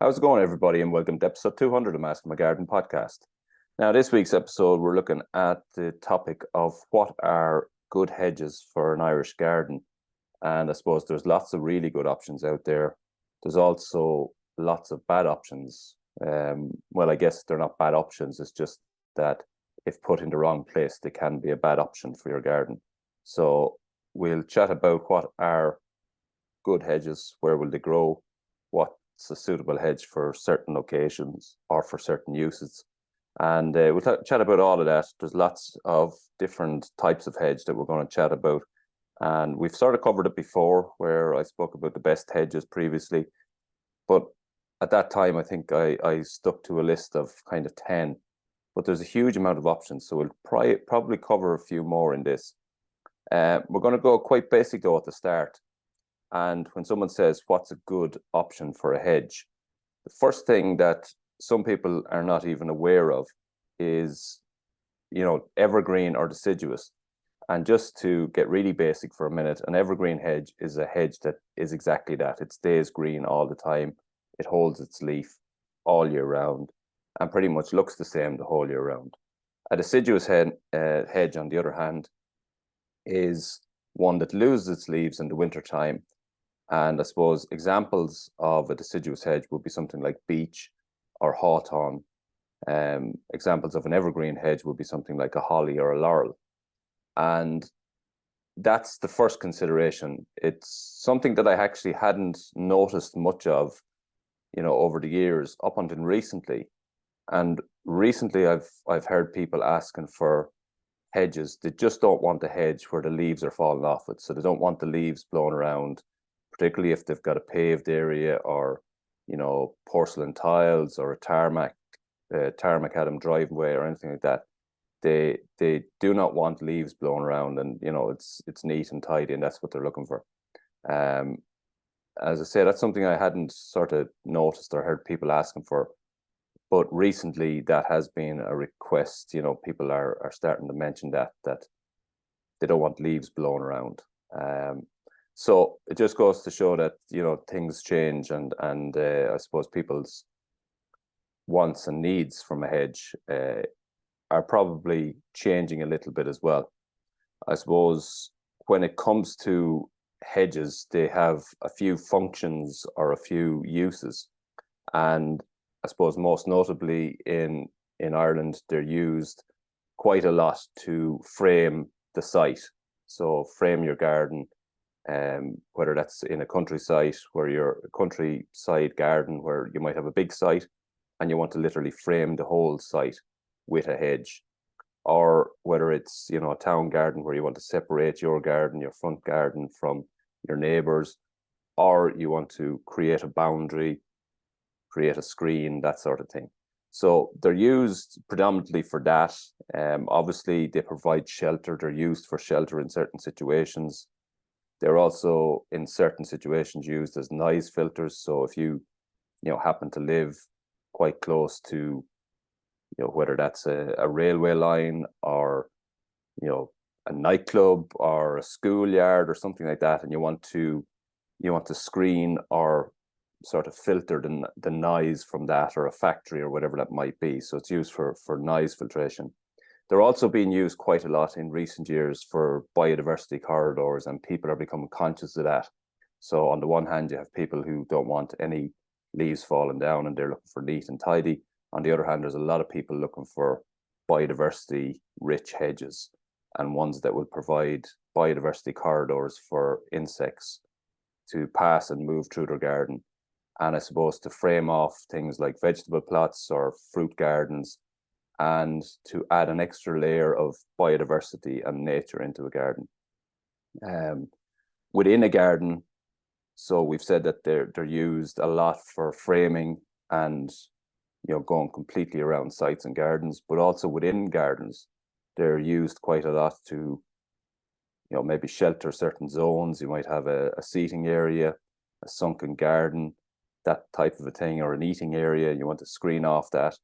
How's it going, everybody, and welcome to episode 200 of Mask My Garden podcast. Now, this week's episode, we're looking at the topic of what are good hedges for an Irish garden. And I suppose there's lots of really good options out there. There's also lots of bad options. Well, I guess they're not bad options. It's just that if put in the wrong place, they can be a bad option for your garden. So we'll chat about what are good hedges, where will they grow, what's a suitable hedge for certain locations or for certain uses. And we'll chat about all of that. There's lots of different types of hedge that we're going to chat about. And we've sort of covered it before, where I spoke about the best hedges previously. But at that time, I think I stuck to a list of kind of 10. But there's a huge amount of options, so we'll probably cover a few more in this. We're going to go quite basic, though, at the start. And when someone says, what's a good option for a hedge? The first thing that some people are not even aware of is, evergreen or deciduous. And just to get really basic for a minute, an evergreen hedge is a hedge that is exactly that. It stays green all the time. It holds its leaf all year round and pretty much looks the same the whole year round. A deciduous hedge, on the other hand, is one that loses its leaves in the winter time. And I suppose examples of a deciduous hedge would be something like beech or hawthorn. Examples of an evergreen hedge would be something like a holly or a laurel. And that's the first consideration. It's something that I actually hadn't noticed much of, over the years up until recently. And recently I've heard people asking for hedges. They just don't want a hedge where the leaves are falling off it. So they don't want the leaves blown around, particularly if they've got a paved area or, porcelain tiles or a tarmac macadam driveway or anything like that. They do not want leaves blown around, and it's neat and tidy, and that's what they're looking for. As I say, that's something I hadn't sort of noticed or heard people asking for, but recently that has been a request. People are starting to mention that they don't want leaves blown around. So it just goes to show that things change, and I suppose people's wants and needs from a hedge are probably changing a little bit as well. I suppose when it comes to hedges, they have a few functions or a few uses. And I suppose most notably in Ireland, they're used quite a lot to frame the site. So frame your garden, whether that's in a countryside garden where you might have a big site and you want to literally frame the whole site with a hedge, or whether it's a town garden where you want to separate your garden, your front garden, from your neighbors, or you want to create a boundary, create a screen, that sort of thing. So they're used predominantly for that. Obviously, they provide shelter. They're used for shelter in certain situations. They're also, in certain situations, used as noise filters. So if you happen to live quite close to whether that's a railway line or a nightclub or a schoolyard or something like that, and you want to screen or sort of filter the noise from that, or a factory or whatever that might be. So it's used for noise filtration. They're also being used quite a lot in recent years for biodiversity corridors, and people are becoming conscious of that. So on the one hand, you have people who don't want any leaves falling down and they're looking for neat and tidy. On the other hand, there's a lot of people looking for biodiversity rich hedges and ones that will provide biodiversity corridors for insects to pass and move through their garden. And I suppose to frame off things like vegetable plots or fruit gardens, and to add an extra layer of biodiversity and nature into a garden. Within a garden, so we've said that they're used a lot for framing and going completely around sites and gardens, but also within gardens, they're used quite a lot to maybe shelter certain zones. You might have a seating area, a sunken garden, that type of a thing, or an eating area. You want to screen off that.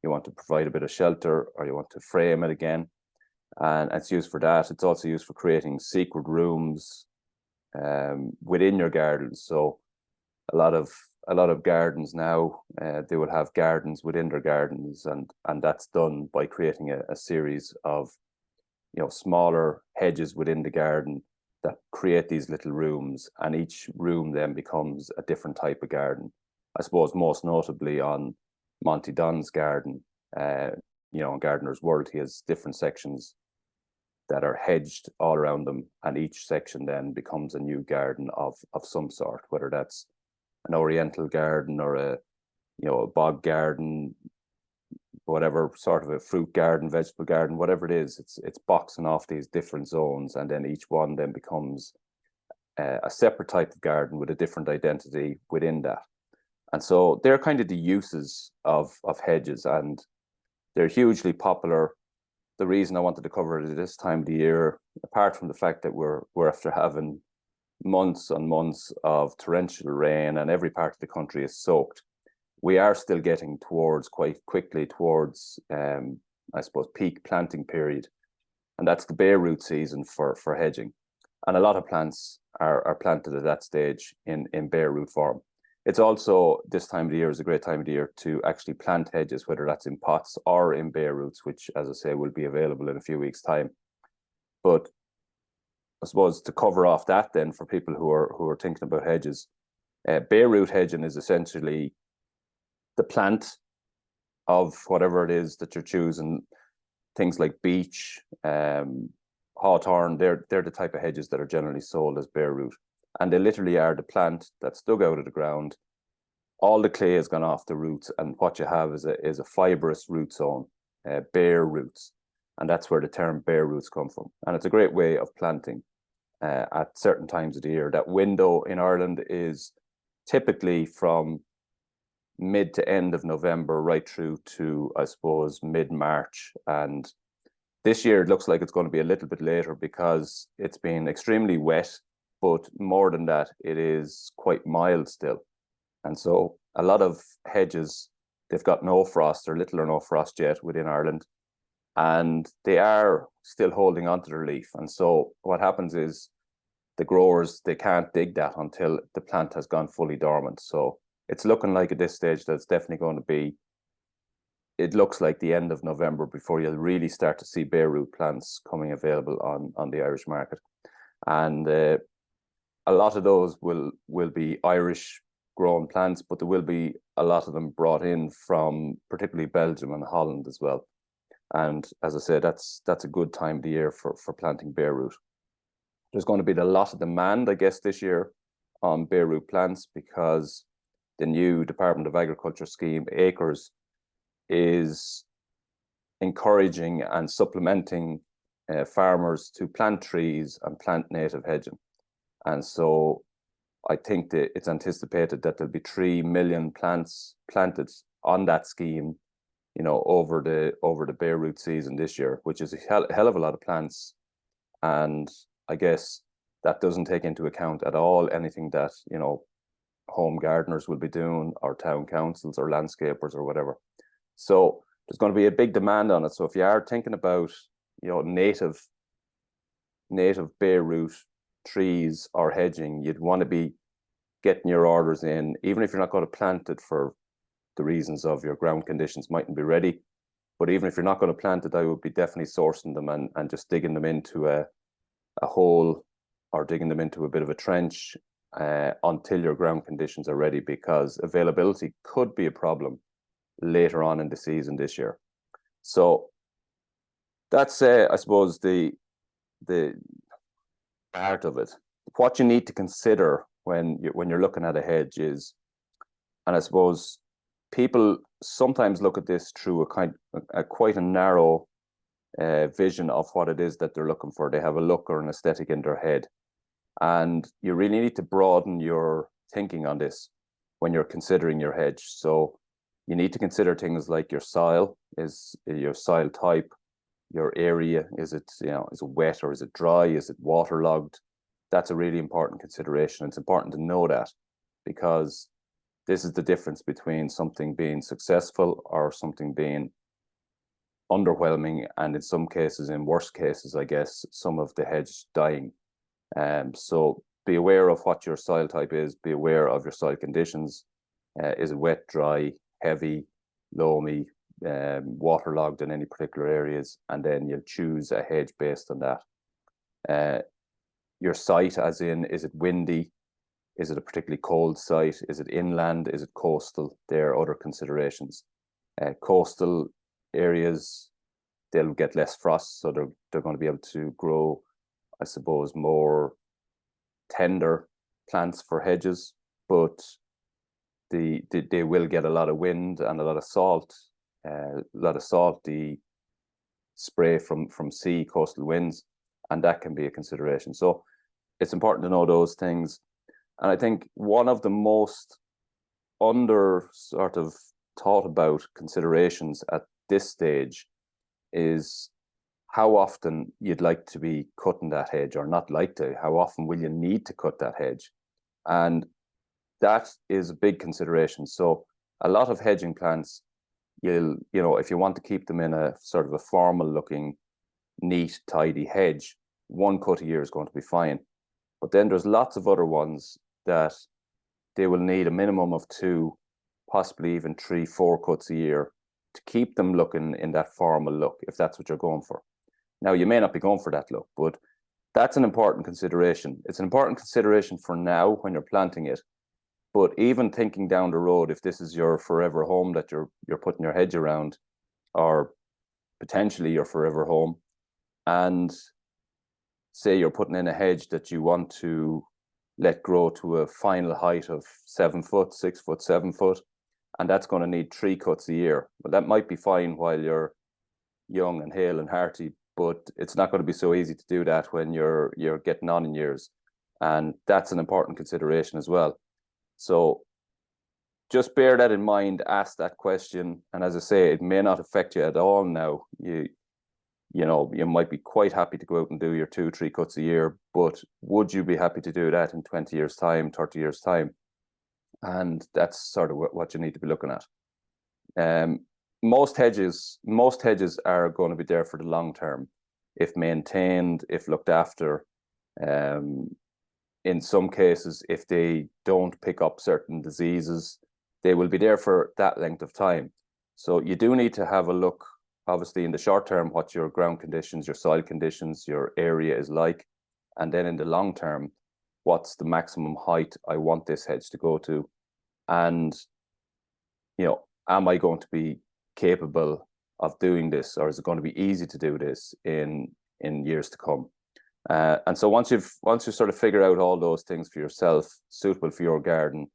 You want to provide a bit of shelter, or you want to frame it again. And it's used for that. It's also used for creating secret rooms within your garden. So a lot of a lot of gardens now, they will have gardens within their gardens, and that's done by creating a series of, you know, smaller hedges within the garden that create these little rooms, and each room then becomes a different type of garden. I suppose most notably on Monty Don's garden, you know, in Gardener's World, he has different sections that are hedged all around them, and each section then becomes a new garden of some sort, whether that's an oriental garden or a, you know, a bog garden, whatever sort of a fruit garden, vegetable garden, whatever it is. It's boxing off these different zones, and then each one then becomes a separate type of garden with a different identity within that. And so they're kind of the uses of hedges, and they're hugely popular. The reason I wanted to cover it at this time of the year, apart from the fact that we're after having months and months of torrential rain and every part of the country is soaked, we are still getting towards, quite quickly towards, I suppose, peak planting period. And that's the bare root season for hedging. And a lot of plants are planted at that stage in bare root form. It's also, this time of the year is a great time of the year to actually plant hedges, whether that's in pots or in bare roots, which, as I say, will be available in a few weeks' time. But I suppose to cover off that then, for people who are thinking about hedges, bare root hedging is essentially the plant of whatever it is that you're choosing. Things like beech, hawthorn, they're the type of hedges that are generally sold as bare root. And they literally are the plant that's dug out of the ground. All the clay has gone off the roots, and what you have is a fibrous root zone, bare roots. And that's where the term bare roots come from. And it's a great way of planting at certain times of the year. That window in Ireland is typically from mid to end of November right through to, I suppose, mid-March. And this year it looks like it's going to be a little bit later because it's been extremely wet, but more than that, it is quite mild still. And so a lot of hedges, they've got no frost or little or no frost yet within Ireland, and they are still holding onto their leaf. And so what happens is the growers, they can't dig that until the plant has gone fully dormant. So it's looking like at this stage that it's definitely going to be, it looks like the end of November before you'll really start to see bare root plants coming available on the Irish market. And a lot of those will be Irish grown plants, but there will be a lot of them brought in from particularly Belgium and Holland as well. And as I said, that's a good time of the year for planting bare root. There's going to be a lot of demand, I guess, this year on bare root plants because the new Department of Agriculture scheme, Acres, is encouraging and supplementing farmers to plant trees and plant native hedging. And so I think that it's anticipated that there'll be 3 million plants planted on that scheme, you know, over the bare root season this year, which is a hell of a lot of plants. And I guess that doesn't take into account at all anything that, you know, home gardeners will be doing, or town councils or landscapers or whatever. So there's going to be a big demand on it. So if you are thinking about, you know, native bare root trees or hedging, you'd want to be getting your orders in, even if you're not going to plant it for the reasons of your ground conditions mightn't be ready. But even if you're not going to plant it, I would be definitely sourcing them and just digging them into a hole or digging them into a bit of a trench until your ground conditions are ready, because availability could be a problem later on in the season this year. So that's I suppose the part of it. What you need to consider when you're looking at a hedge is, and I suppose people sometimes look at this through quite a narrow vision of what it is that they're looking for. They have a look or an aesthetic in their head, and you really need to broaden your thinking on this when you're considering your hedge. So you need to consider things like your soil, is your soil type, your area, is it wet or is it dry, is it waterlogged? That's a really important consideration. It's important to know that, because this is the difference between something being successful or something being underwhelming, and in some cases, in worst cases, I guess, some of the hedge dying. So be aware of what your soil type is, be aware of your soil conditions, Is it wet, dry, heavy, loamy, waterlogged in any particular areas? And then you'll choose a hedge based on that. Your site, as in, is it windy? Is it a particularly cold site? Is it inland? Is it coastal? There are other considerations. Coastal areas, they'll get less frost, so they're going to be able to grow, I suppose, more tender plants for hedges, but they will get a lot of wind and a lot of salty spray from sea coastal winds, and that can be a consideration. So it's important to know those things. And I think one of the most under sort of thought about considerations at this stage is how often you'd like to be cutting that hedge, or not like to. How often will you need to cut that hedge? And that is a big consideration. So a lot of hedging plants, if you want to keep them in a sort of a formal looking, neat, tidy hedge, 1 cut a year is going to be fine. But then there's lots of other ones that they will need a minimum of 2, possibly even 3, 4 cuts a year to keep them looking in that formal look, if that's what you're going for. Now, you may not be going for that look, but that's an important consideration. It's an important consideration for now when you're planting it. But even thinking down the road, if this is your forever home that you're putting your hedge around, or potentially your forever home, and say you're putting in a hedge that you want to let grow to a final height of 7 foot, 6 foot, 7 foot, and that's going to need 3 cuts a year. Well, that might be fine while you're young and hale and hearty, but it's not going to be so easy to do that when you're getting on in years. And that's an important consideration as well. So just bear that in mind, ask that question. And as I say, it may not affect you at all now. You might be quite happy to go out and do your 2, 3 cuts a year, but would you be happy to do that in 20 years' time, 30 years' time? And that's sort of what you need to be looking at. Most hedges are going to be there for the long term, if maintained, if looked after. In some cases, if they don't pick up certain diseases, they will be there for that length of time. So you do need to have a look, obviously, in the short term, what your ground conditions, your soil conditions, your area is like. And then in the long term, what's the maximum height I want this hedge to go to? And, am I going to be capable of doing this, or is it going to be easy to do this in years to come? And so once you sort of figure out all those things for yourself, suitable for your garden,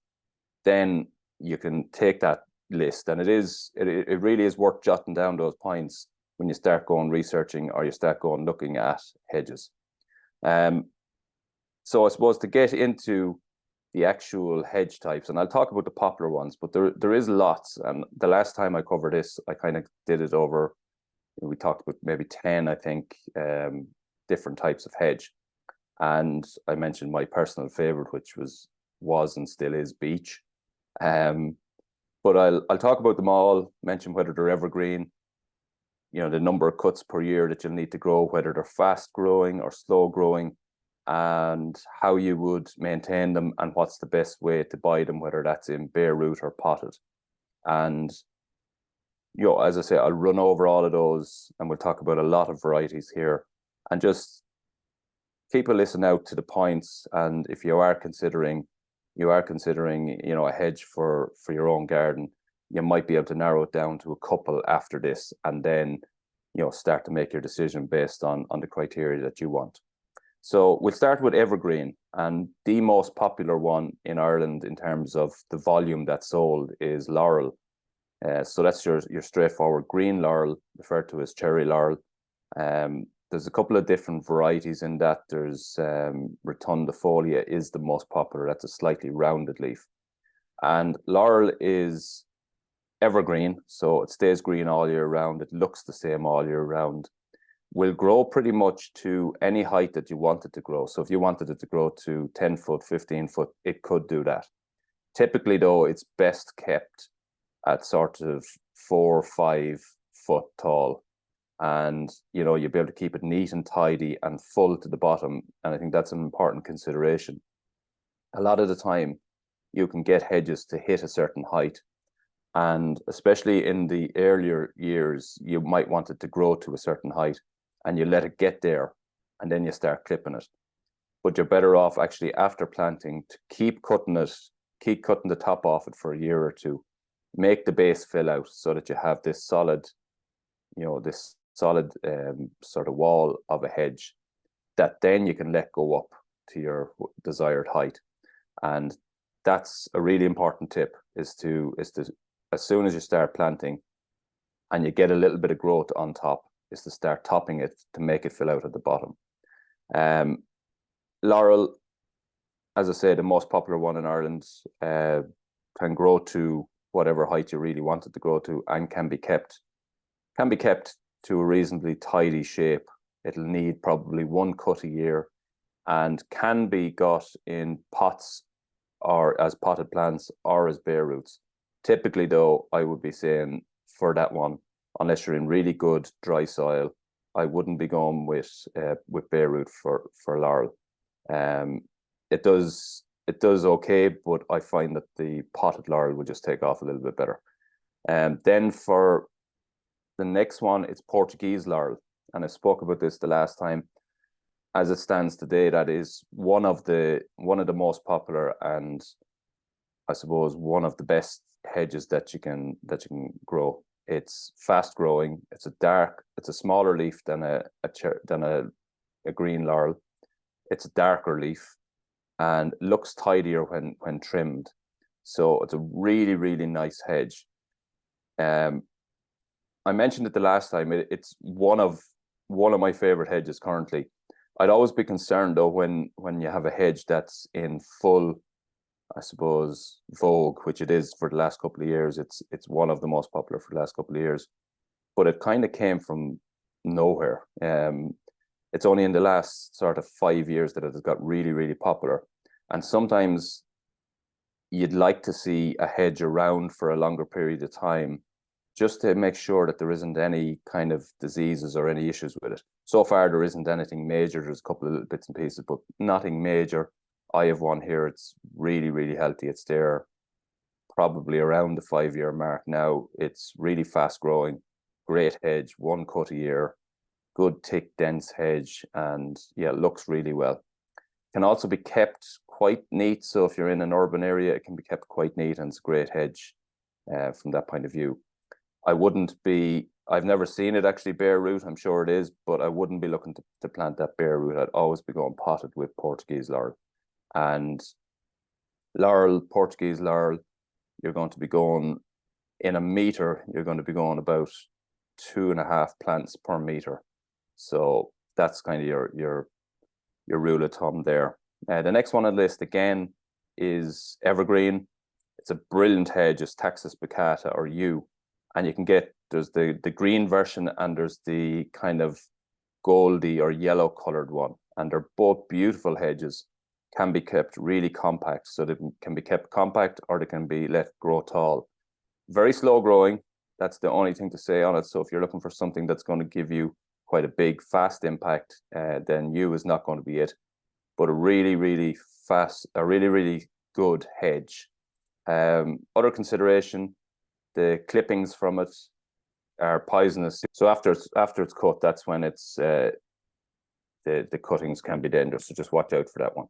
then you can take that list, and it really is worth jotting down those points when you start going researching, or you start going looking at hedges. So I suppose to get into the actual hedge types, and I'll talk about the popular ones, but there is lots. And the last time I covered this, I kind of did it over, we talked about maybe 10, I think, different types of hedge. And I mentioned my personal favorite, which was and still is beech. But I'll talk about them all, mention whether they're evergreen, the number of cuts per year that you'll need to grow, whether they're fast growing or slow growing, and how you would maintain them, and what's the best way to buy them, whether that's in bare root or potted. And, as I say, I'll run over all of those, and we'll talk about a lot of varieties here, and just keep a listen out to the points. And if you are considering, a hedge for your own garden, you might be able to narrow it down to a couple after this, and then, start to make your decision based on the criteria that you want. So we'll start with evergreen, and the most popular one in Ireland in terms of the volume that's sold is laurel. So that's your straightforward green laurel, referred to as cherry laurel. There's a couple of different varieties in that. There's rotundifolia is the most popular. That's a slightly rounded leaf. And laurel is evergreen, so it stays green all year round. It looks the same all year round. Will grow pretty much to any height that you want it to grow. So if you wanted it to grow to 10 foot, 15 foot, it could do that. Typically, though, it's best kept at sort of 4 or 5 foot tall. And, you'll be able to keep it neat and tidy and full to the bottom. And I think that's an important consideration. A lot of the time, you can get hedges to hit a certain height. And especially in the earlier years, you might want it to grow to a certain height, and you let it get there, and then you start clipping it. But you're better off actually after planting to keep cutting the top off it for a year or two, make the base fill out so that you have this solid, sort of wall of a hedge that then you can let go up to your desired height. And that's a really important tip, is to as soon as you start planting and you get a little bit of growth on top, is to start topping it to make it fill out at the bottom. Laurel, as I say, the most popular one in Ireland, can grow to whatever height you really want it to grow to, and can be kept to a reasonably tidy shape. It'll need probably one cut a year, and can be got in pots or as potted plants or as bare roots. Typically, though, I would be saying for that one, unless you're in really good dry soil, I wouldn't be going with bare root for laurel. It does okay, but I find that the potted laurel would just take off a little bit better. Then for the next one, it's Portuguese laurel, and I spoke about this the last time. As it stands today, that is one of the most popular, and I suppose one of the best hedges that you can grow. It's fast growing. It's a smaller leaf than a green laurel. It's a darker leaf and looks tidier when trimmed. So it's a really, really nice hedge. I mentioned it the last time. It's one of my favorite hedges currently. I'd always be concerned though when you have a hedge that's in full, I suppose, vogue, which it is for the last couple of years. It's one of the most popular for the last couple of years, but it kind of came from nowhere. It's only in the last sort of 5 years that it has got really, really popular. And sometimes you'd like to see a hedge around for a longer period of time, just to make sure that there isn't any kind of diseases or any issues with it. So far, there isn't anything major. There's a couple of little bits and pieces, but nothing major. I have one here. It's really, really healthy. It's there probably around the 5-year mark now. It's really fast growing, great hedge, one cut a year, good, thick, dense hedge, and yeah, looks really well. Can also be kept quite neat. So if you're in an urban area, it can be kept quite neat, and it's a great hedge from that point of view. I've never seen it actually bare root. I'm sure it is, but I wouldn't be looking to plant that bare root. I'd always be going potted with Portuguese laurel. And Portuguese laurel, you're going to be going in a meter, you're going to be going about 2.5 plants per meter. So that's kind of your rule of thumb there. The next one on the list again is evergreen. It's a brilliant hedge. It's Taxus baccata, or yew. And you can there's the green version, and there's the kind of goldy or yellow colored one. And they're both beautiful hedges, can be kept really compact. So they can be kept compact, or they can be let grow tall. Very slow growing. That's the only thing to say on it. So if you're looking for something that's going to give you quite a big, fast impact, then yew is not going to be it. But a really, really fast, a really, really good hedge. Other consideration, the clippings from it are poisonous. So after it's cut, that's when it's the cuttings can be dangerous. So just watch out for that one,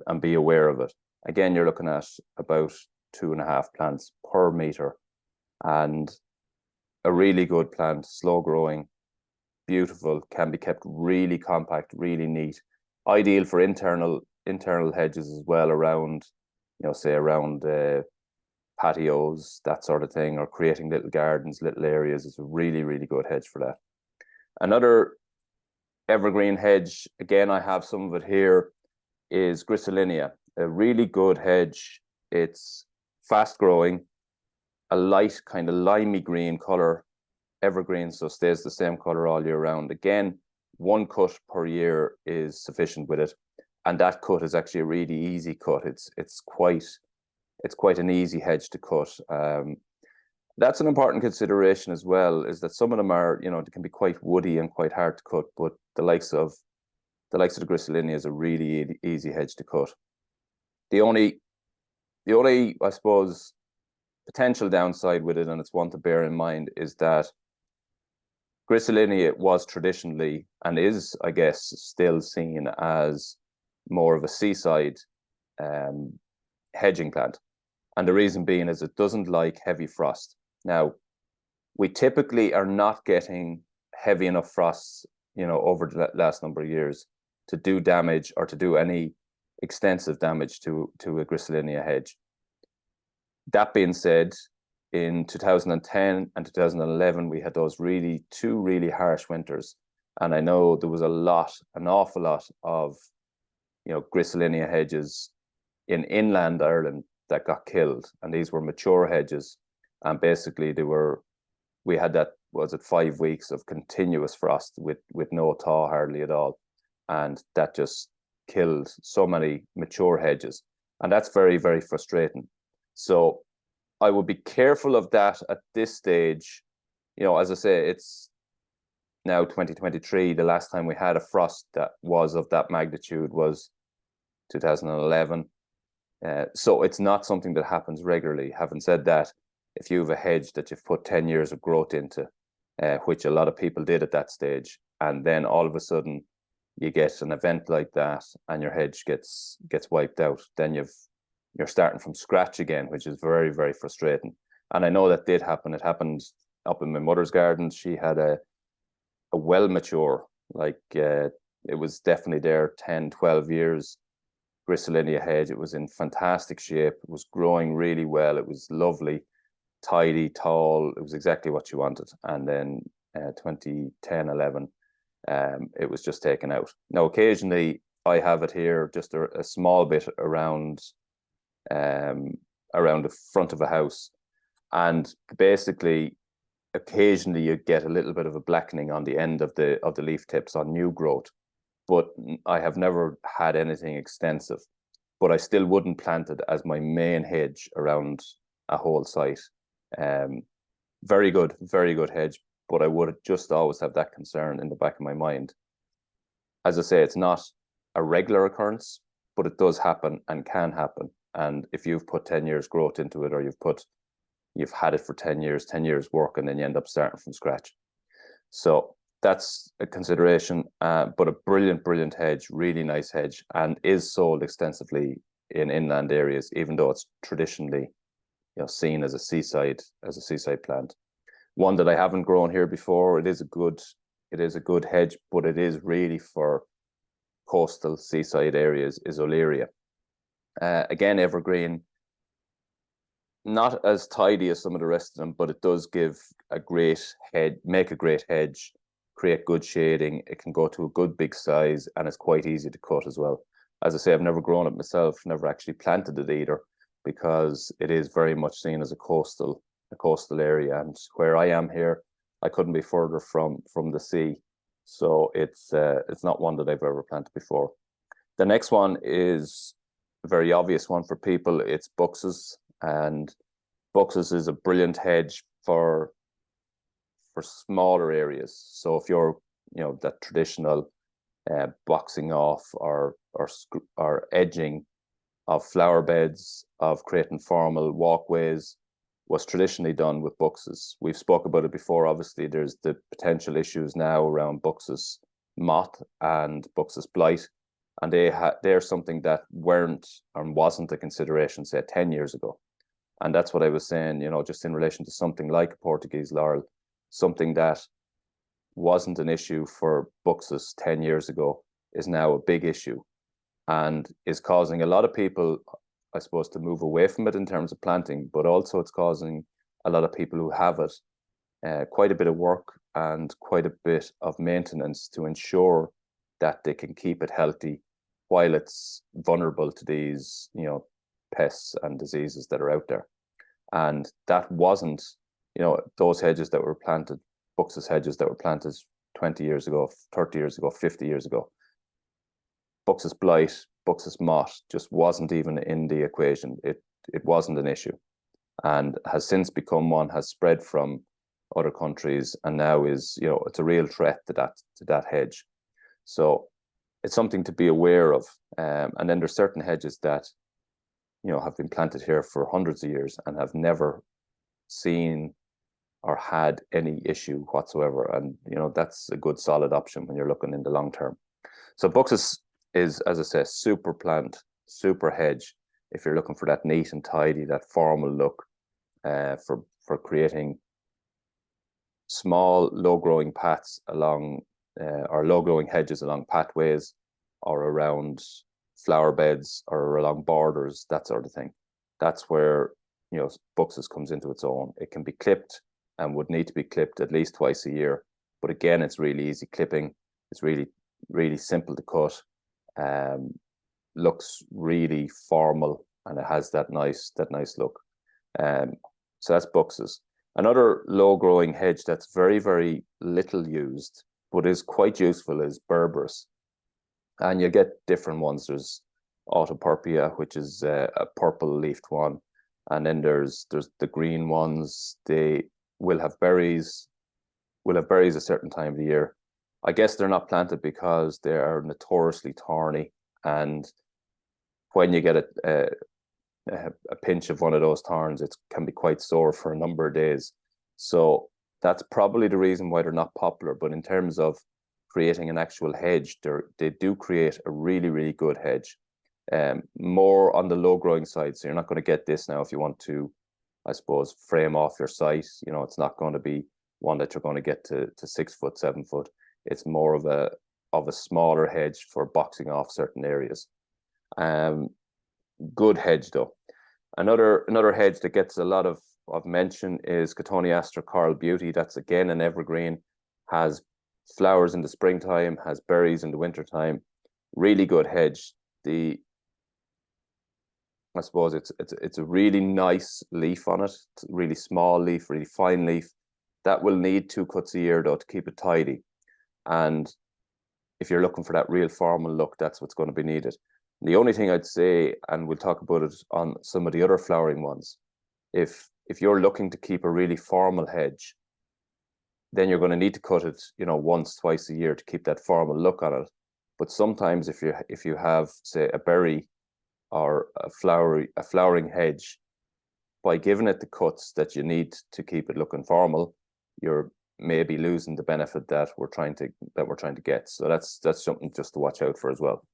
and be aware of it. Again, you're looking at about 2.5 plants per meter, and a really good plant, slow growing, beautiful, can be kept really compact, really neat. Ideal for internal hedges as well, around, say around patios, that sort of thing, or creating little gardens, little areas. Is a really, really good hedge for that. Another evergreen hedge, again, I have some of it here, is Griselinia. A really good hedge. It's fast growing, a light kind of limey green color, evergreen, so stays the same color all year round. Again, one cut per year is sufficient with it, and that cut is actually a really easy cut. It's quite an easy hedge to cut. That's an important consideration as well, is that some of them are, they can be quite woody and quite hard to cut, but the likes of the Griselinia is a really easy hedge to cut. The only The only, I suppose, potential downside with it, and it's one to bear in mind, is that Griselinia was traditionally, and is, I guess, still seen as more of a seaside hedging plant. And the reason being is it doesn't like heavy frost. Now, we typically are not getting heavy enough frosts, over the last number of years to do damage or to do any extensive damage to a Griselinia hedge. That being said, in 2010 and 2011, we had those two really harsh winters. And I know there was an awful lot of, Griselinia hedges in inland Ireland that got killed. And these were mature hedges. And basically we had 5 weeks of continuous frost with no thaw hardly at all. And that just killed so many mature hedges. And that's very, very frustrating. So I would be careful of that at this stage. As I say, it's now 2023. The last time we had a frost that was of that magnitude was 2011. So it's not something that happens regularly. Having said that, if you have a hedge that you've put 10 years of growth into, which a lot of people did at that stage, and then all of a sudden you get an event like that and your hedge gets wiped out, then you're starting from scratch again, which is very, very frustrating. And I know that did happen. It happened up in my mother's garden. She had a well mature, it was definitely there 10, 12 years, Griselinia hedge. It was in fantastic shape. It was growing really well. It was lovely, tidy, tall. It was exactly what you wanted. And then 2010, 11, it was just taken out. Now, occasionally I have it here, just a small bit around the front of a house, and basically occasionally you get a little bit of a blackening on the end of the leaf tips on new growth, but I have never had anything extensive. But I still wouldn't plant it as my main hedge around a whole site. Very good hedge, but I would just always have that concern in the back of my mind. As I say, it's not a regular occurrence, but it does happen and can happen. And if you've put 10 years growth into it, or you've had it for 10 years work, and then you end up starting from scratch. So that's a consideration, but a brilliant hedge, really nice hedge, and is sold extensively in inland areas, even though it's traditionally, seen as a seaside plant. One that I haven't grown here before. It is a good hedge, but it is really for coastal seaside areas, is Olearia. Again, evergreen, not as tidy as some of the rest of them, but it does give make a great hedge, create good shading. It can go to a good big size, and it's quite easy to cut as well. As I say, I've never grown it myself, never actually planted it either, because it is very much seen as a coastal area. And where I am here, I couldn't be further from the sea. So it's not one that I've ever planted before. The next one is a very obvious one for people. It's buxus, and buxus is a brilliant hedge for smaller areas. So if you're, that traditional boxing off or edging of flower beds, of creating formal walkways, was traditionally done with buxus. We've spoke about it before. Obviously, there's the potential issues now around buxus moth and buxus blight, and they're something that weren't and wasn't a consideration, say, 10 years ago. And that's what I was saying, just in relation to something like Portuguese laurel, something that wasn't an issue for buxus 10 years ago is now a big issue, and is causing a lot of people, I suppose, to move away from it in terms of planting, but also it's causing a lot of people who have it quite a bit of work and quite a bit of maintenance to ensure that they can keep it healthy while it's vulnerable to these, pests and diseases that are out there. And that wasn't, those hedges that were planted, buxus hedges that were planted 20 years ago, 30 years ago, 50 years ago, buxus blight, buxus moth just wasn't even in the equation. It wasn't an issue, and has since become one, has spread from other countries, and now is, it's a real threat to that hedge. So it's something to be aware of. And then there's certain hedges that have been planted here for hundreds of years and have never seen or had any issue whatsoever. And, that's a good solid option when you're looking in the long term. So Buxus is, as I say, super plant, super hedge. If you're looking for that neat and tidy, that formal look, for creating small, low-growing paths along, or low-growing hedges along pathways, or around flower beds, or along borders, that sort of thing. That's where, Buxus comes into its own. It can be clipped and would need to be clipped at least twice a year. But again, it's really easy clipping. It's really, really simple to cut. Looks really formal, and it has that nice look. So that's Buxus. Another low-growing hedge that's very, very little used, but is quite useful, is Berberis. And you get different ones. There's Autopurpia, which is a purple-leafed one. And then there's the green ones. They will have berries. Will have berries a certain time of the year. I guess they're not planted because they are notoriously thorny. And when you get a pinch of one of those thorns, it can be quite sore for a number of days. So that's probably the reason why they're not popular. But in terms of creating an actual hedge, they do create a really, really good hedge. More on the low growing side. So you're not going to get this now if you want to, I suppose, frame off your site. It's not going to be one that you're going to get to 6 foot, 7 foot. It's more of a smaller hedge for boxing off certain areas. Good hedge though. Another hedge that gets a lot of mention is Cotoneaster Coral Beauty. That's again an evergreen, has flowers in the springtime, has berries in the wintertime. Really good hedge. I suppose it's a really nice leaf on it. It's a really small leaf, really fine leaf. That will need 2 cuts a year though to keep it tidy. And if you're looking for that real formal look, that's what's going to be needed. The only thing I'd say, and we'll talk about it on some of the other flowering ones, if you're looking to keep a really formal hedge, then you're going to need to cut it, once, twice a year to keep that formal look on it. But sometimes if you have, say, a berry or a flowering hedge, by giving it the cuts that you need to keep it looking formal, you're maybe losing the benefit that we're trying to get. So that's something just to watch out for as well.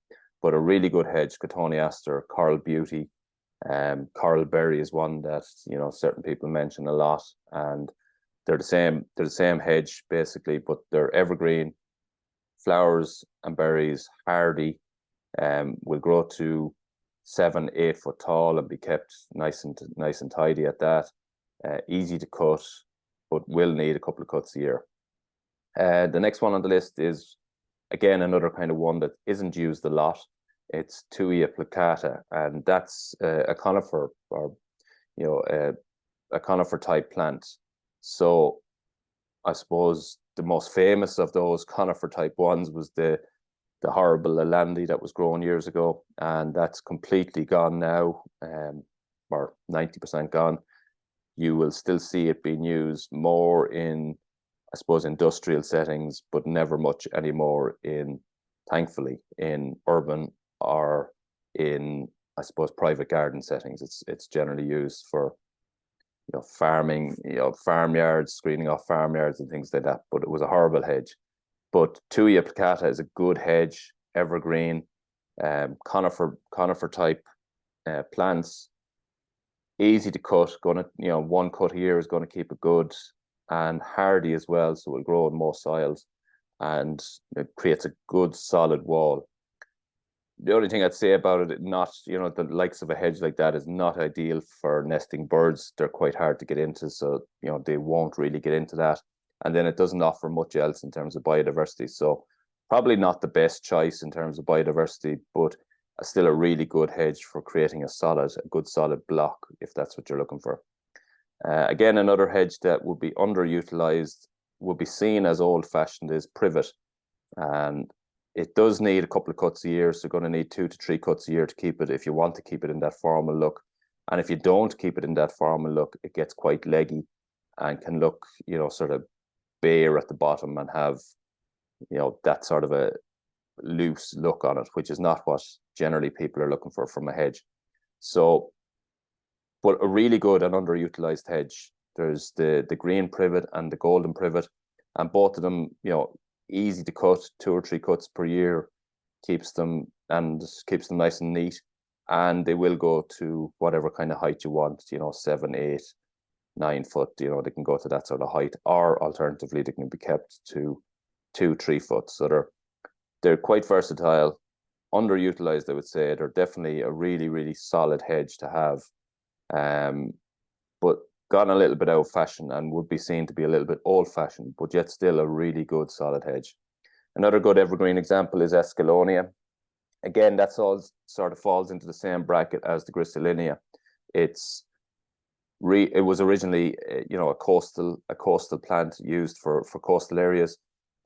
But a really good hedge, Cotoneaster, Coral Beauty, Coral Berry is one that certain people mention a lot, and they're the same hedge basically, but they're evergreen, flowers and berries, hardy, will grow to 7-8 foot tall and be kept nice and tidy at that. Easy to cut, but will need a couple of cuts a year. The next one on the list is, again, another kind of one that isn't used a lot. It's Tuia plicata, and that's a conifer, or a conifer type plant. So I suppose the most famous of those conifer type ones was the horrible Lalandi that was grown years ago, and that's completely gone now, or 90% gone. You will still see it being used more in, I suppose, industrial settings, but never much anymore thankfully, in urban or in, I suppose, private garden settings. It's generally used for, farming, farmyards, screening off farmyards and things like that. But it was a horrible hedge. But Tuia plicata is a good hedge, evergreen, conifer type plants. Easy to cut. One cut a year is going to keep it good, and hardy as well, so it will grow in most soils, and it creates a good solid wall. The only thing I'd say about it, not, the likes of a hedge like that is not ideal for nesting birds. They're quite hard to get into, so they won't really get into that. And then it doesn't offer much else in terms of biodiversity. So probably not the best choice in terms of biodiversity, but still a really good hedge for creating a good solid block, if that's what you're looking for. Again, another hedge that would be underutilized, would be seen as old-fashioned, is privet. And it does need a couple of cuts a year, so you're going to need 2 to 3 cuts a year to keep it, if you want to keep it in that formal look. And if you don't keep it in that formal look, it gets quite leggy and can look, sort of bare at the bottom and have, that sort of a loose look on it, which is not what generally people are looking for from a hedge. So but a really good and underutilized hedge. There's the green privet and the golden privet, and both of them, easy to cut, 2 or 3 cuts per year, keeps them nice and neat, and they will go to whatever kind of height you want, 7, 8, 9 foot, they can go to that sort of height, or alternatively they can be kept to 2, 3 foot. So they're quite versatile, underutilized, I would say. They're definitely a really, really solid hedge to have, but gotten a little bit out of fashion and would be seen to be a little bit old fashioned, but yet still a really good solid hedge. Another good evergreen example is Escallonia. Again, that's all sort of falls into the same bracket as the Griselinia. It was originally, a coastal plant used for coastal areas,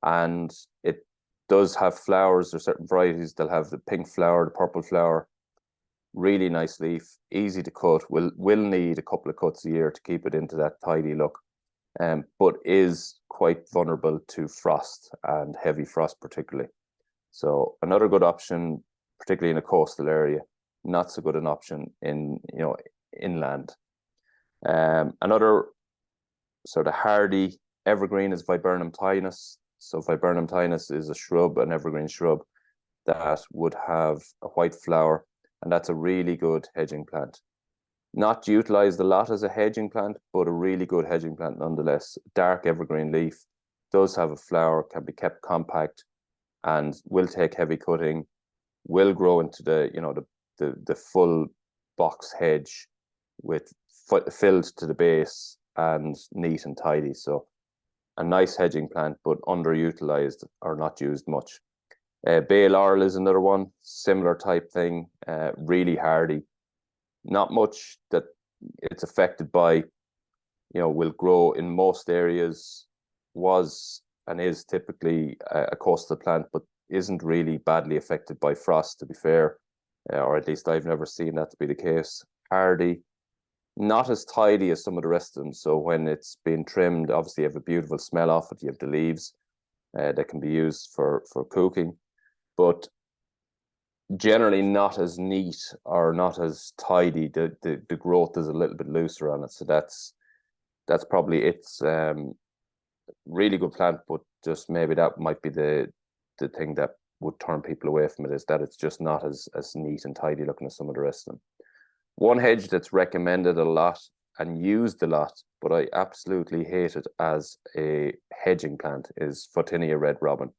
and it does have flowers. There's certain varieties that'll have the pink flower, the purple flower. Really nice leaf, easy to cut. Will need a couple of cuts a year to keep it into that tidy look, but is quite vulnerable to frost and heavy frost particularly. So another good option, particularly in a coastal area. Not so good an option in inland. Another sort of hardy evergreen is Viburnum tinus. So Viburnum tinus is a shrub, an evergreen shrub that would have a white flower, and that's a really good hedging plant. Not utilized a lot as a hedging plant, but a really good hedging plant nonetheless. Dark evergreen leaf, does have a flower, can be kept compact, and will take heavy cutting, will grow into the full box hedge with filled to the base and neat and tidy. So a nice hedging plant, but underutilized or not used much. Bay laurel is another one, similar type thing, really hardy. Not much that it's affected by, will grow in most areas, was and is typically a coastal plant, but isn't really badly affected by frost, to be fair, or at least I've never seen that to be the case. Hardy, not as tidy as some of the rest of them. So when it's been trimmed, obviously you have a beautiful smell off it. You have the leaves that can be used for cooking, but generally not as neat or not as tidy. The growth is a little bit looser on it. So that's probably its really good plant, but just maybe that might be the thing that would turn people away from it, is that it's just not as neat and tidy looking as some of the rest of them. One hedge that's recommended a lot and used a lot, but I absolutely hate it as a hedging plant, is Photinia red robin.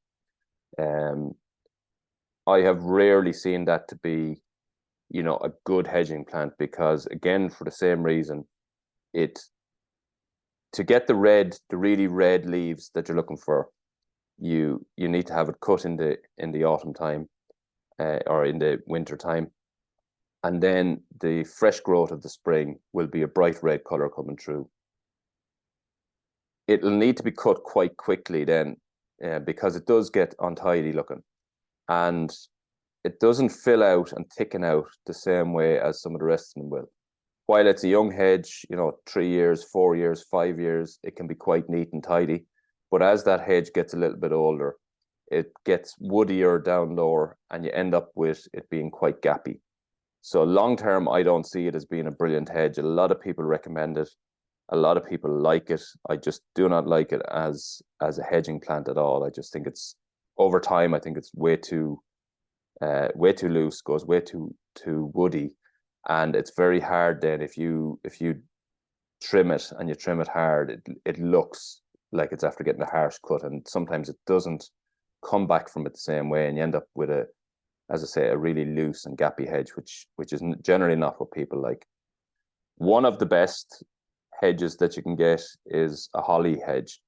I have rarely seen that to be, a good hedging plant, because again, for the same reason, to get the really red leaves that you're looking for, you need to have it cut in the autumn time, or in the winter time, and then the fresh growth of the spring will be a bright red color coming through. It'll need to be cut quite quickly then, because it does get untidy looking, and it doesn't fill out and thicken out the same way as some of the rest of them will. While it's a young hedge, 3 years, 4 years, 5 years, it can be quite neat and tidy. But as that hedge gets a little bit older, it gets woodier down lower, and you end up with it being quite gappy. So long term, I don't see it as being a brilliant hedge. A lot of people recommend it. A lot of people like it. I just do not like it as a hedging plant at all. I just think it's, over time, I think it's way too loose, goes way too woody, and it's very hard then. If you trim it, and you trim it hard, it looks like it's after getting a harsh cut, and sometimes it doesn't come back from it the same way, and you end up with as I say, a really loose and gappy hedge, which is generally not what people like. One of the best hedges that you can get is a holly hedge.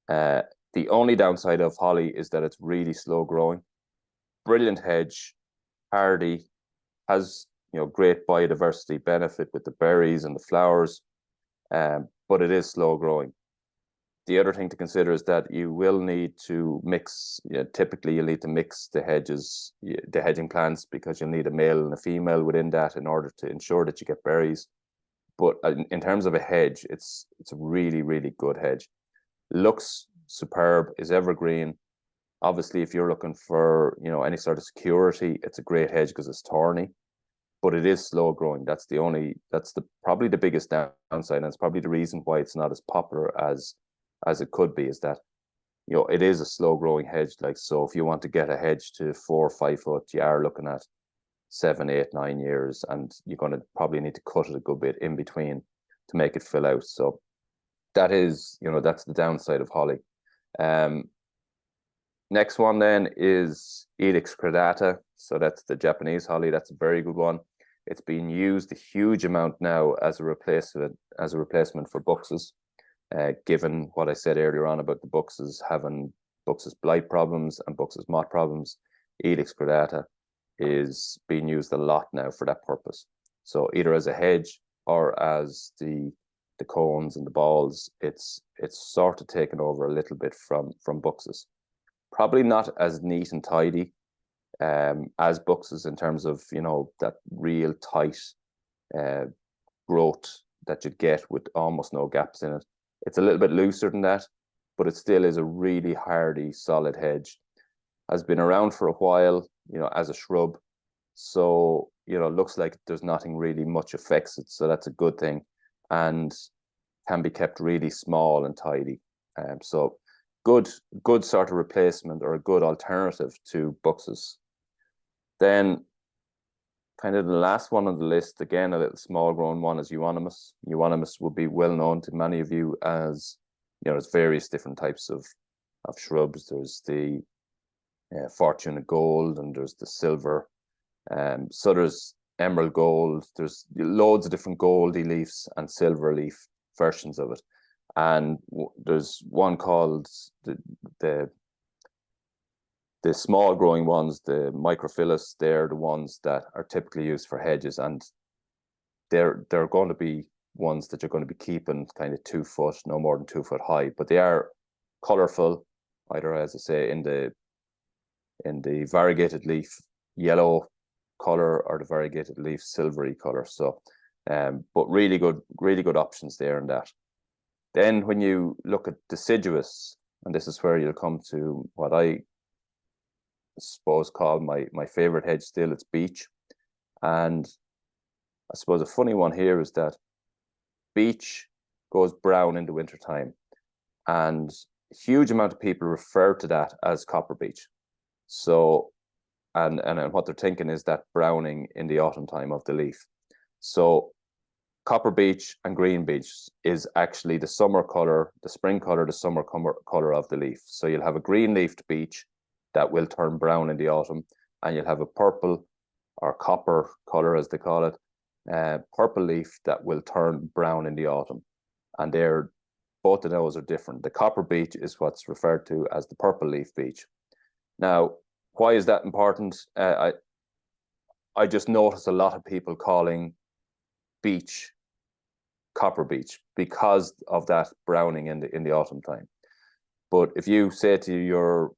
The only downside of holly is that it's really slow growing. Brilliant hedge, hardy, has great biodiversity benefit with the berries and the flowers, but it is slow growing. The other thing to consider is that you will need to mix. Typically, you'll need to mix the hedges, the hedging plants, because you'll need a male and a female within that in order to ensure that you get berries. But in terms of a hedge, it's a really, really good hedge. Looks superb, is evergreen. Obviously, if you're looking for any sort of security, it's a great hedge because it's thorny. but it is slow growing. That's probably the biggest downside, and it's probably the reason why it's not as popular as it could be, is that, you know, it is a slow growing hedge. Like, so if you want to get a hedge to 4 or 5 foot, you are looking at 7, 8, 9 years, and you're going to probably need to cut it a good bit in between to make it fill out. So that is, you know, that's the downside of holly. Next one then is Ilex cordata. So that's the Japanese holly. That's a very good one. It's being used a huge amount now as a replacement for buxus. Given what I said earlier on about the buxus having buxus blight problems and buxus moth problems, Ilex cordata is being used a lot now for that purpose. So either as a hedge or as the cones and the balls, it's sort of taken over a little bit from buxus. Probably not as neat and tidy as buxus in terms of, you know, that real tight growth that you get with almost no gaps in it. It's a little bit looser than that, but it still is a really hardy, solid hedge. Has been around for a while, you know, as a shrub. So, you know, looks like there's nothing really much affects it. So that's a good thing, and can be kept really small and tidy. So good sort of replacement, or a good alternative to buxus. Then kind of the last one on the list, again, a little small grown one, is euonymus. Euonymus will be well known to many of you as, you know, there's various different types of shrubs. There's the fortune of gold, and there's the silver. So there's emerald gold. There's loads of different goldy leaves and silver leaf versions of it. And there's one called the small growing ones, the microphyllus. They're the ones that are typically used for hedges, and they're going to be ones that you're going to be keeping kind of 2 foot, no more than 2 foot high. But they are colorful, either, as I say, in the variegated leaf yellow color, or the variegated leaf silvery color. So, but really good options there in that. Then when you look at deciduous, and this is where you'll come to what I suppose call my favorite hedge still, it's beech. And I suppose a funny one here is that beech goes brown in the wintertime, and a huge amount of people refer to that as copper beech. So, and what they're thinking is that browning in the autumn time of the leaf. So copper beech and green beech is actually the summer color, the spring color, the summer color of the leaf. So you'll have a green leafed beech that will turn brown in the autumn, and you'll have a purple or copper color, as they call it, purple leaf that will turn brown in the autumn. And both of those are different. The copper beech is what's referred to as the purple leaf beech. Now, why is that important? I just noticed a lot of people calling beech copper beech because of that browning in the autumn time. But if you say to or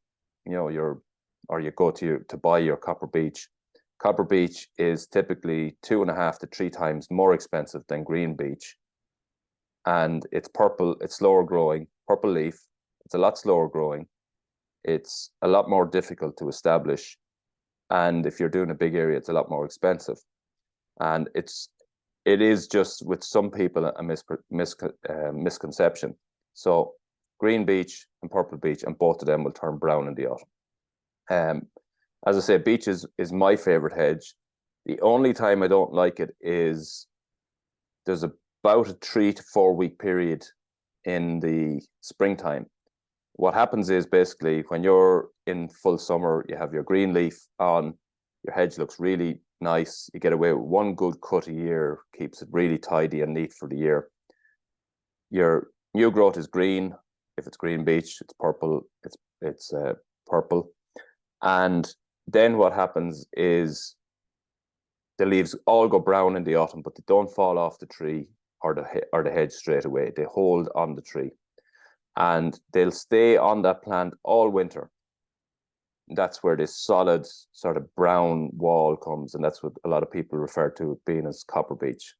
you go to buy your copper beech is typically 2.5 to 3 times more expensive than green beech, and it's purple. It's slower growing, purple leaf. It's a lot slower growing. It's a lot more difficult to establish, and if you're doing a big area, it's a lot more expensive. And it is just, with some people, a misconception. So green beech and purple beech, and both of them will turn brown in the autumn. As I say, beech is my favorite hedge. The only time I don't like it is there's about a 3 to 4 week period in the springtime. What happens is, basically, when you're in full summer, you have your green leaf on, your hedge looks really nice. You get away with one good cut a year, keeps it really tidy and neat for the year. Your new growth is green. If it's green beech, it's purple. It's purple. And then what happens is the leaves all go brown in the autumn, but they don't fall off the tree or the hedge straight away. They hold on the tree, and they'll stay on that plant all winter. That's where this solid sort of brown wall comes, and that's what a lot of people refer to being as copper beech.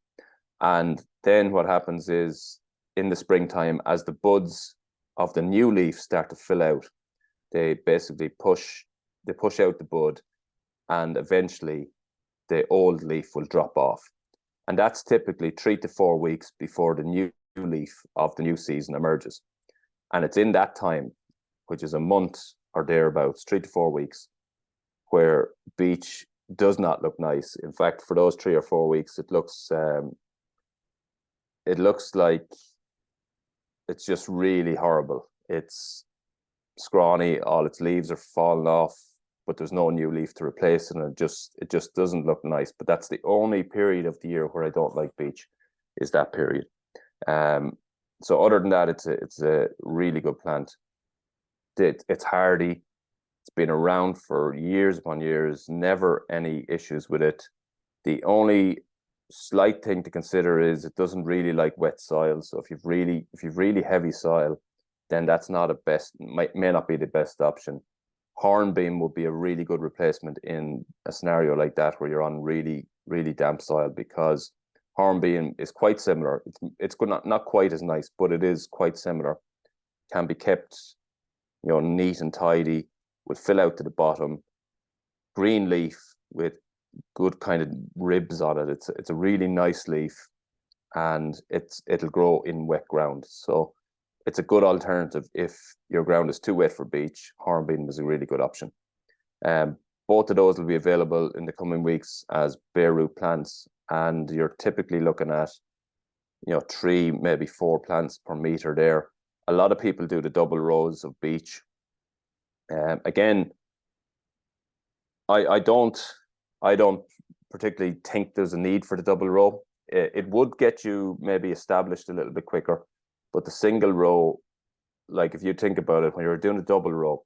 And then what happens is, in the springtime, as the buds of the new leaf start to fill out, they basically push out the bud, and eventually the old leaf will drop off. And that's typically 3 to 4 weeks before the new leaf of the new season emerges. And it's in that time, which is a month or thereabouts, 3 to 4 weeks, where beech does not look nice. In fact, for those 3 or 4 weeks, it looks like it's just really horrible. It's scrawny, all its leaves are falling off, but there's no new leaf to replace it, and it just doesn't look nice. But that's the only period of the year where I don't like beech, is that period. So other than that, it's a really good plant. It's hardy. It's been around for years upon years, never any issues with it. The only slight thing to consider is it doesn't really like wet soil. So if you've really heavy soil, then that's not a may not be the best option. Hornbeam would be a really good replacement in a scenario like that where you're on really, really damp soil, because hornbeam is quite similar. It's good, not quite as nice, but it is quite similar. Can be kept, neat and tidy, will fill out to the bottom. Green leaf with good kind of ribs on it. It's a really nice leaf, and it'll grow in wet ground. So it's a good alternative if your ground is too wet for beech. Hornbeam is a really good option. Both of those will be available in the coming weeks as bare root plants, and you're typically looking at 3, maybe 4 plants per meter there. A lot of people do the double rows of beech. Again, I don't particularly think there's a need for the double row. It would get you maybe established a little bit quicker, but the single row, like if you think about it, when you're doing a double row,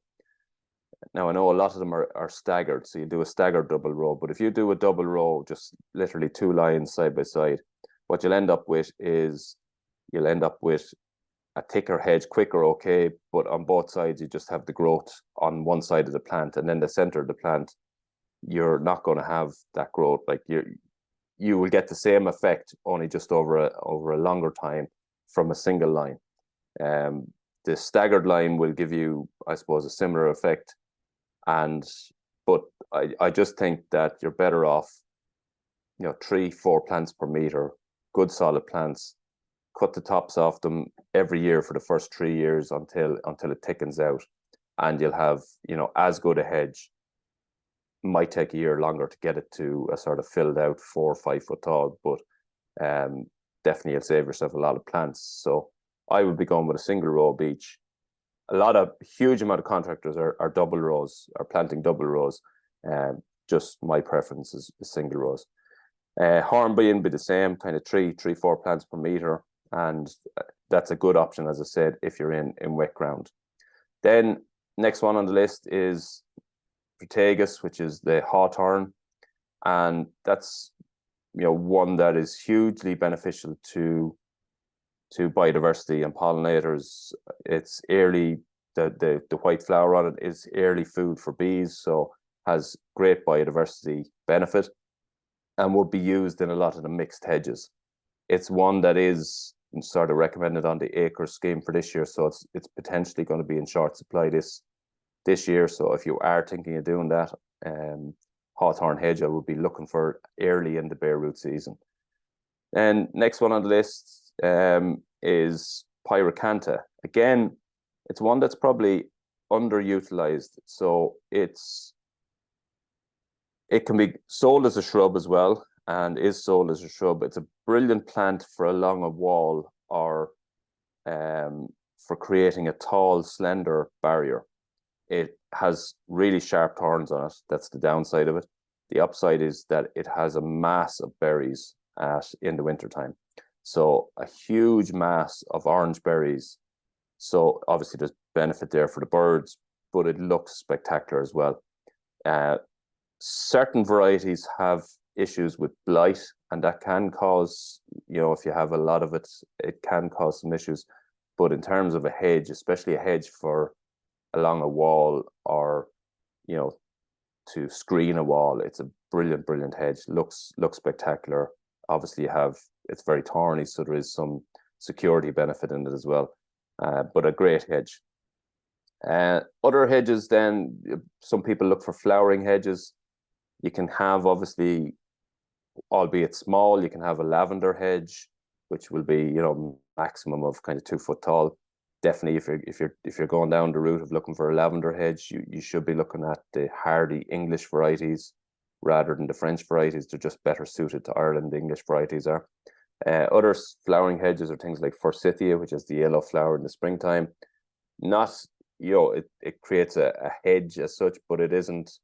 now I know a lot of them are staggered, so you do a staggered double row, but if you do a double row, just literally 2 lines side by side, what you'll end up with is a thicker hedge, quicker, okay, but on both sides you just have the growth on one side of the plant, and then the center of the plant, you're not going to have that growth. Like you will get the same effect, only just over a longer time from a single line. The staggered line will give you, I suppose, a similar effect, but I just think that you're better off, 3, 4 plants per meter, good solid plants. Cut the tops off them every year for the first 3 years until it thickens out, and you'll have as good a hedge. Might take a year longer to get it to a sort of filled out 4 or 5 foot tall, but definitely you'll save yourself a lot of plants. So I would be going with a single row of beech. Huge amount of contractors are double rows, are planting double rows. Just my preference is single rows. Hornbeam be the same, kind of 3, 4 plants per meter. And that's a good option, as I said, if you're in wet ground. Then next one on the list is Protegus, which is the hawthorn, and that's one that is hugely beneficial to biodiversity and pollinators. It's early, the white flower on it is early food for bees, so has great biodiversity benefit, and would be used in a lot of the mixed hedges. It's one that is sort of recommended on the acre scheme for this year, so it's potentially going to be in short supply this year. So if you are thinking of doing that, hawthorn hedge I would be looking for early in the bare root season. And next one on the list is pyracantha. Again, it's one that's probably underutilized, so it can be sold as a shrub as well, and is sold as a shrub. It's a brilliant plant for along a wall, or for creating a tall, slender barrier. It has really sharp thorns on it. That's the downside of it. The upside is that it has a mass of berries in the wintertime. So a huge mass of orange berries. So obviously there's benefit there for the birds, but it looks spectacular as well. Certain varieties have issues with blight, and that can cause, if you have a lot of it, it can cause some issues. But in terms of a hedge, especially a hedge for along a wall, or to screen a wall, it's a brilliant hedge. Looks spectacular. Obviously it's very thorny, so there is some security benefit in it as well, but a great hedge. Other hedges, then some people look for flowering hedges. You can have obviously albeit small. You can have a lavender hedge, which will be, you know, maximum of kind of 2 foot tall. Definitely, if you're going down the route of looking for a lavender hedge, you should be looking at the hardy English varieties rather than the French varieties. They're just better suited to Ireland. The English varieties are. Other flowering hedges are things like forsythia, which is the yellow flower in the springtime. Not, you know, it creates a hedge as such, but it isn't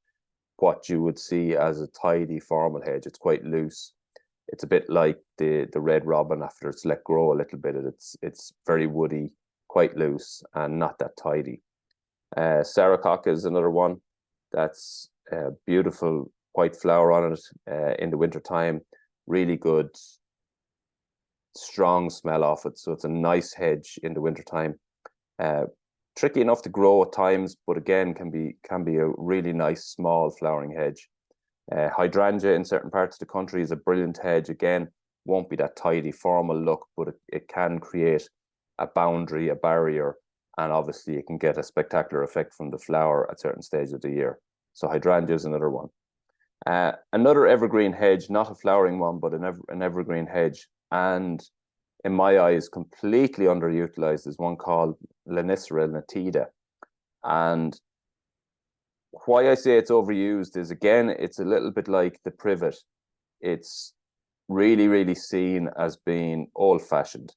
what you would see as a tidy formal hedge. It's quite loose. It's a bit like the red robin after it's let grow a little bit. It's very woody, quite loose, and not that tidy. Saracocca is another one that's beautiful white flower on it in the wintertime. Really good, strong smell off it. So it's a nice hedge in the wintertime. Tricky enough to grow at times, but again can be a really nice small flowering hedge. Hydrangea in certain parts of the country is a brilliant hedge. Again, won't be that tidy formal look, but it can create a boundary, a barrier, and obviously it can get a spectacular effect from the flower at certain stages of the year. So hydrangea is another one. Another evergreen hedge, not a flowering one, but an evergreen hedge, and in my eyes, completely underutilized, is one called Lanicera natida. And why I say it's overused is, again, it's a little bit like the privet. It's really, really seen as being old-fashioned.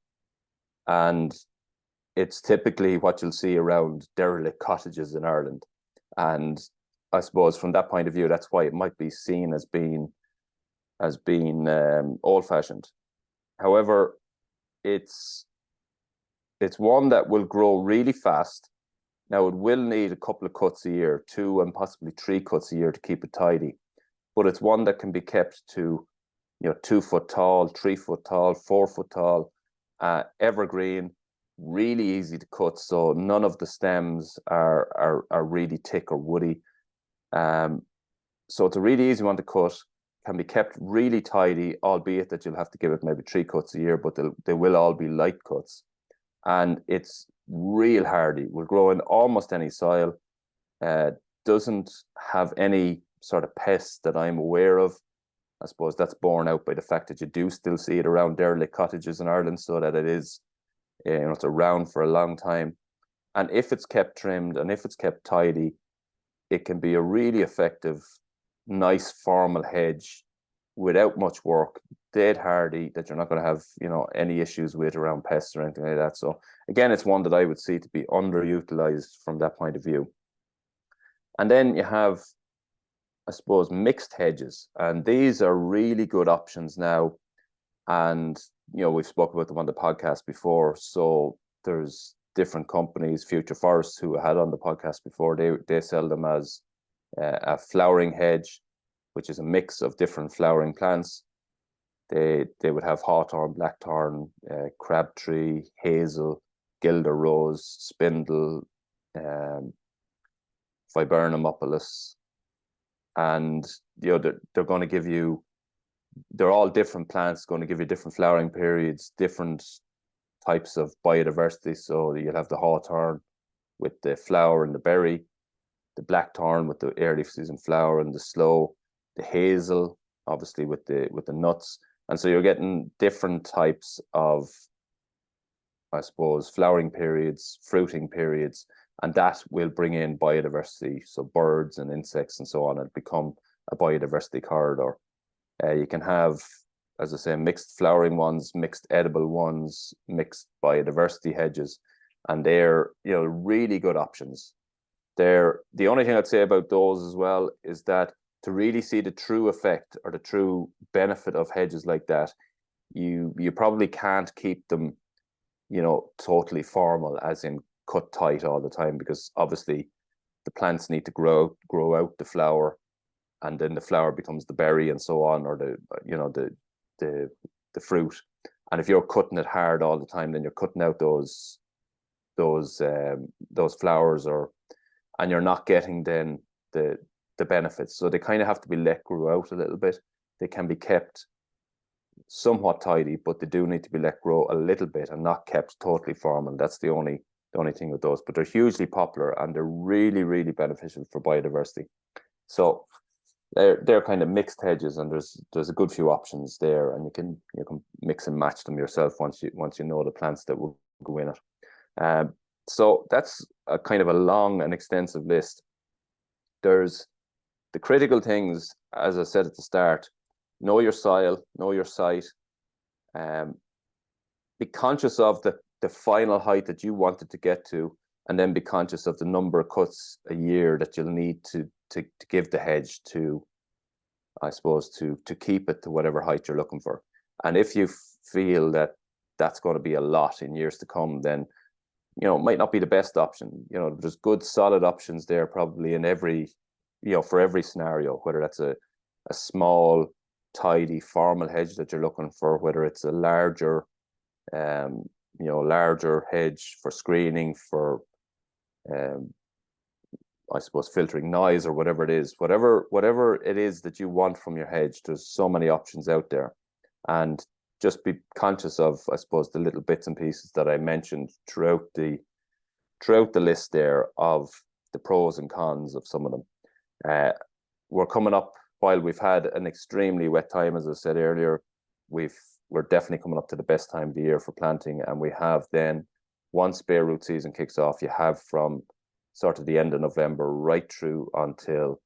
And it's typically what you'll see around derelict cottages in Ireland. And I suppose from that point of view, that's why it might be seen as being old-fashioned. However, it's one that will grow really fast. Now, it will need a couple of cuts a year, 2 and possibly 3 cuts a year to keep it tidy. But it's one that can be kept to, you know, 2 foot tall, 3 foot tall, 4 foot tall, evergreen, really easy to cut. So none of the stems are really thick or woody. So it's a really easy one to cut. Can be kept really tidy, albeit that you'll have to give it maybe 3 cuts a year, but they will all be light cuts. And it's real hardy, will grow in almost any soil, doesn't have any sort of pests that I'm aware of. I suppose that's borne out by the fact that you do still see it around derelict cottages in Ireland, so that it is, you know, it's around for a long time. And if it's kept trimmed and if it's kept tidy, it can be a really effective, nice formal hedge without much work, dead hardy, that you're not going to have, you know, any issues with around pests or anything like that. So again, it's one that I would see to be underutilized from that point of view. And then you have, I suppose, mixed hedges, and these are really good options now. And, you know, we've spoken about them on the podcast before. So there's different companies, Future Forests, who had on the podcast before, they sell them as a flowering hedge, which is a mix of different flowering plants. They would have hawthorn, blackthorn, crabtree, hazel, guelder rose, spindle, viburnum and, you know, they're going to give you, they're all different plants, going to give you different flowering periods, different types of biodiversity. So you'll have the hawthorn with the flower and the berry, the blackthorn with the early season flower and the slow, the hazel, obviously with the nuts. And so you're getting different types of, I suppose, flowering periods, fruiting periods, and that will bring in biodiversity. So birds and insects and so on, and become a biodiversity corridor. You can have, as I say, mixed flowering ones, mixed edible ones, mixed biodiversity hedges, and they're, you know, really good options. The only thing I'd say about those as well is that to really see the true effect or the true benefit of hedges like that, you probably can't keep them, you know, totally formal, as in cut tight all the time, because obviously the plants need to grow out the flower, and then the flower becomes the berry and so on, or the fruit. And if you're cutting it hard all the time, then you're cutting out those flowers, and you're not getting then the benefits. So they kind of have to be let grow out a little bit. They can be kept somewhat tidy, but they do need to be let grow a little bit and not kept totally formal. That's the only thing with those. But they're hugely popular and they're really, really beneficial for biodiversity. So they're kind of mixed hedges, and there's a good few options there, and you can mix and match them yourself once you know the plants that will go in it. So that's a kind of a long and extensive list. There's the critical things, as I said at the start: know your soil, know your site, be conscious of the final height that you wanted to get to, and then be conscious of the number of cuts a year that you'll need to give the hedge to, I suppose, to keep it to whatever height you're looking for. And if you feel that that's going to be a lot in years to come, then it might not be the best option. There's good solid options there probably in every, for every scenario, whether that's a small, tidy, formal hedge that you're looking for, whether it's a larger, larger hedge for screening, for I suppose filtering noise, or whatever it is, whatever it is that you want from your hedge. There's so many options out there, and just be conscious of, I suppose, the little bits and pieces that I mentioned throughout the list there of the pros and cons of some of them. We're coming up, while we've had an extremely wet time, as I said earlier, we're definitely coming up to the best time of the year for planting, and we have then, once bare root season kicks off, you have from sort of the end of November right through until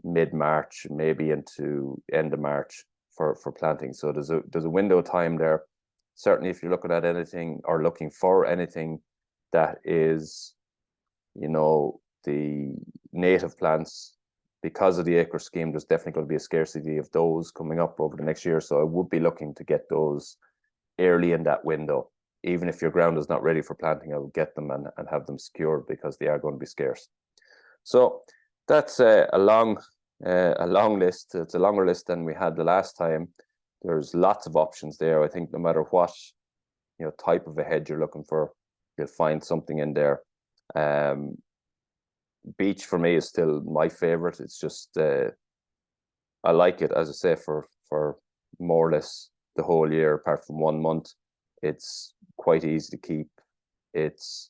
mid-March, maybe into end of March for planting. So there's a window of time there. Certainly, if you're looking at anything or looking for anything that is, the native plants, because of the acre scheme, there's definitely going to be a scarcity of those coming up over the next year. So I would be looking to get those early in that window. Even if your ground is not ready for planting, I will get them and have them secured, because they are going to be scarce. So that's a long list. It's a longer list than we had the last time. There's lots of options there. I think no matter what type of a hedge you're looking for, you'll find something in there. Beech for me is still my favorite. It's just I like it, as I say, for more or less the whole year, apart from 1 month. It's quite easy to keep. It's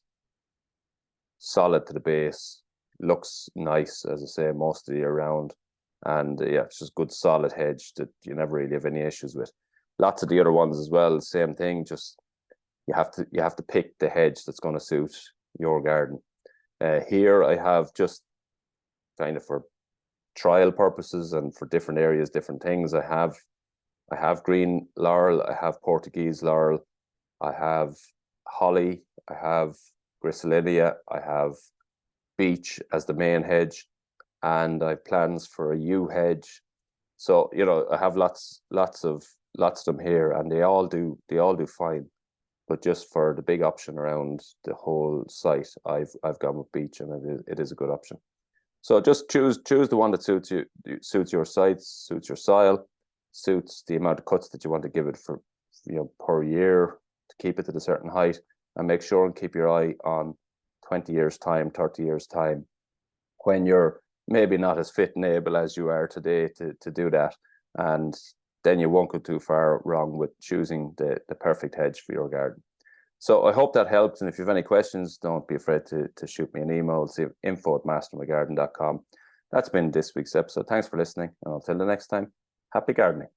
solid to the base, looks nice, as I say, most of the year round, and it's just good solid hedge that you never really have any issues with. Lots of the other ones as well, same thing. Just you have to pick the hedge that's going to suit your garden. Here I have, just kind of for trial purposes and for different areas, different things. I have green laurel, I have Portuguese laurel, I have holly, I have griselinia, I have beech as the main hedge, and I have plans for a yew hedge. So I have lots of them here, and they all do fine. But just for the big option around the whole site, I've gone with beech, and it is a good option. So just choose the one that suits you, suits your site, suits your soil, suits the amount of cuts that you want to give it for, per year, to keep it at a certain height, and make sure and keep your eye on 20 years time, 30 years time, when you're maybe not as fit and able as you are today to do that. And then you won't go too far wrong with choosing the perfect hedge for your garden. So I hope that helps. And if you have any questions, don't be afraid to shoot me an email. See info@mastermygarden.com. That's been this week's episode. Thanks for listening. And until the next time, happy gardening.